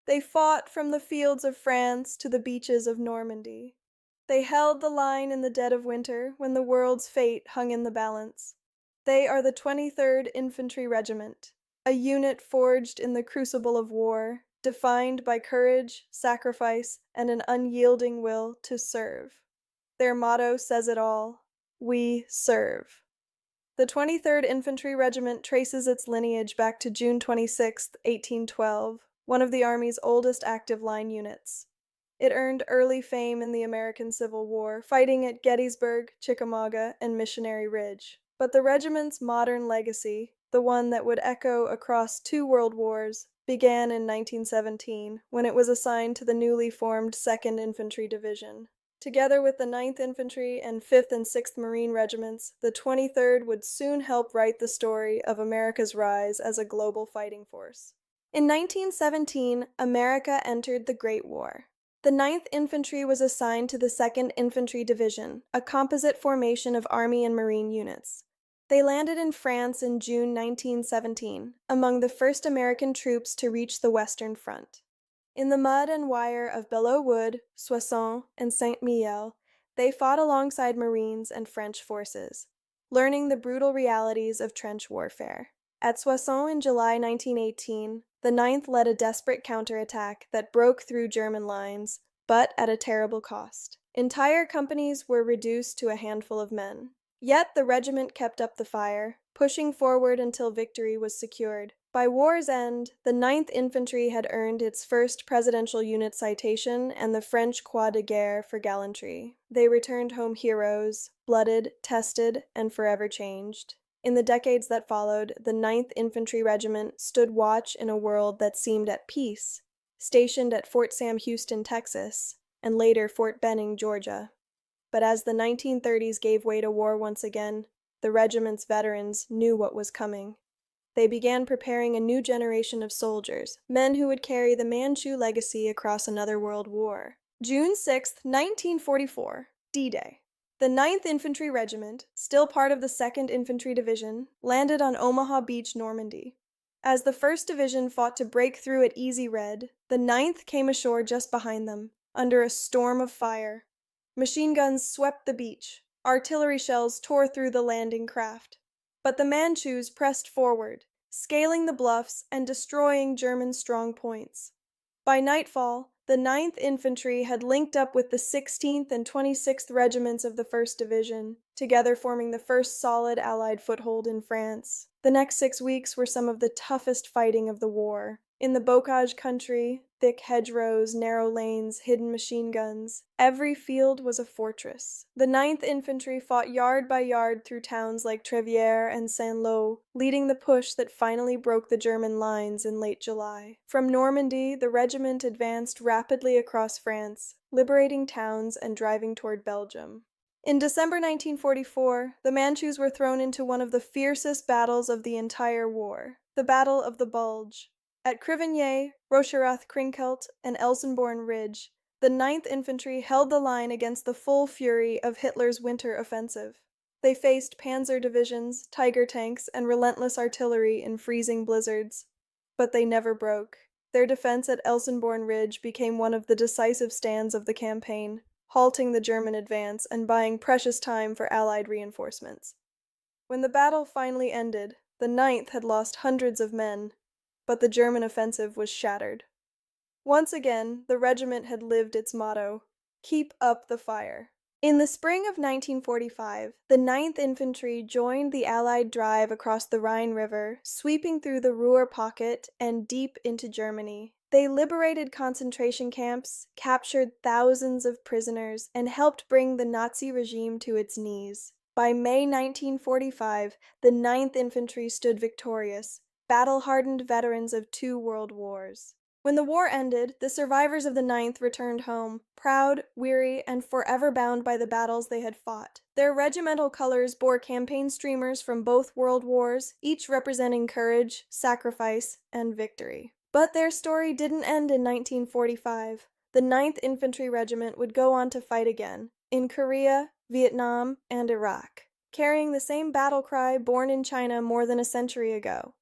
They fought from the fields of France to the beaches of Normandy. They held the line in the dead of winter when the world's fate hung in the balance. They are the 23rd Infantry Regiment, a unit forged in the crucible of war, defined by courage, sacrifice, and an unyielding will to serve. Their motto says it all: we serve. The 23rd Infantry Regiment traces its lineage back to June 26, 1812, one of the Army's oldest active line units. It earned early fame in the American Civil War, fighting at Gettysburg, Chickamauga, and Missionary Ridge. But the regiment's modern legacy, the one that would echo across 2 world wars, began in 1917, when it was assigned to the newly formed 2nd Infantry Division. Together with the 9th Infantry and 5th and 6th Marine Regiments, the 23rd would soon help write the story of America's rise as a global fighting force. In 1917, America entered the Great War. The 9th Infantry was assigned to the 2nd Infantry Division, a composite formation of Army and Marine units. They landed in France in June 1917, among the first American troops to reach the Western Front. In the mud and wire of Belleau Wood, Soissons, and Saint-Mihiel, they fought alongside Marines and French forces, learning the brutal realities of trench warfare. At Soissons in July 1918, the 9th led a desperate counterattack that broke through German lines, but at a terrible cost. Entire companies were reduced to a handful of men. Yet the regiment kept up the fire, pushing forward until victory was secured. By war's end, the 9th Infantry had earned its first Presidential Unit Citation and the French Croix de Guerre for gallantry. They returned home heroes, blooded, tested, and forever changed. In the decades that followed, the 9th Infantry Regiment stood watch in a world that seemed at peace, stationed at Fort Sam Houston, Texas, and later Fort Benning, Georgia. But as the 1930s gave way to war once again, the regiment's veterans knew what was coming. They began preparing a new generation of soldiers, men who would carry the Manchu legacy across another world war. June 6, 1944, D-Day. The 9th Infantry Regiment, still part of the 2nd Infantry Division, landed on Omaha Beach, Normandy. As the 1st Division fought to break through at Easy Red, the 9th came ashore just behind them, under a storm of fire. Machine guns swept the beach. Artillery shells tore through the landing craft. But the Manchus pressed forward, scaling the bluffs and destroying German strong points. By nightfall, the 9th Infantry had linked up with the 16th and 26th Regiments of the 1st Division, together forming the first solid Allied foothold in France. The next 6 weeks were some of the toughest fighting of the war. In the bocage country, thick hedgerows, narrow lanes, hidden machine guns, every field was a fortress. The 9th Infantry fought yard by yard through towns like Trevière and Saint-Lô, leading the push that finally broke the German lines in late July. From Normandy, the regiment advanced rapidly across France, liberating towns and driving toward Belgium. In December 1944, the Manchus were thrown into one of the fiercest battles of the entire war, the Battle of the Bulge. At Krivigny, Rocherath-Krinkelt, and Elsenborn Ridge, the 9th Infantry held the line against the full fury of Hitler's winter offensive. They faced panzer divisions, Tiger tanks, and relentless artillery in freezing blizzards. But they never broke. Their defense at Elsenborn Ridge became one of the decisive stands of the campaign, halting the German advance and buying precious time for Allied reinforcements. When the battle finally ended, the 9th had lost hundreds of men, but the German offensive was shattered. Once again, the regiment had lived its motto, "Keep up the fire." In the spring of 1945, the 9th Infantry joined the Allied drive across the Rhine River, sweeping through the Ruhr Pocket and deep into Germany. They liberated concentration camps, captured thousands of prisoners, and helped bring the Nazi regime to its knees. By May 1945, the 9th Infantry stood victorious, battle-hardened veterans of 2 world wars. When the war ended, the survivors of the 9th returned home, proud, weary, and forever bound by the battles they had fought. Their regimental colors bore campaign streamers from both world wars, each representing courage, sacrifice, and victory. But their story didn't end in 1945. The 9th Infantry Regiment would go on to fight again, in Korea, Vietnam, and Iraq, carrying the same battle cry born in China more than a century ago.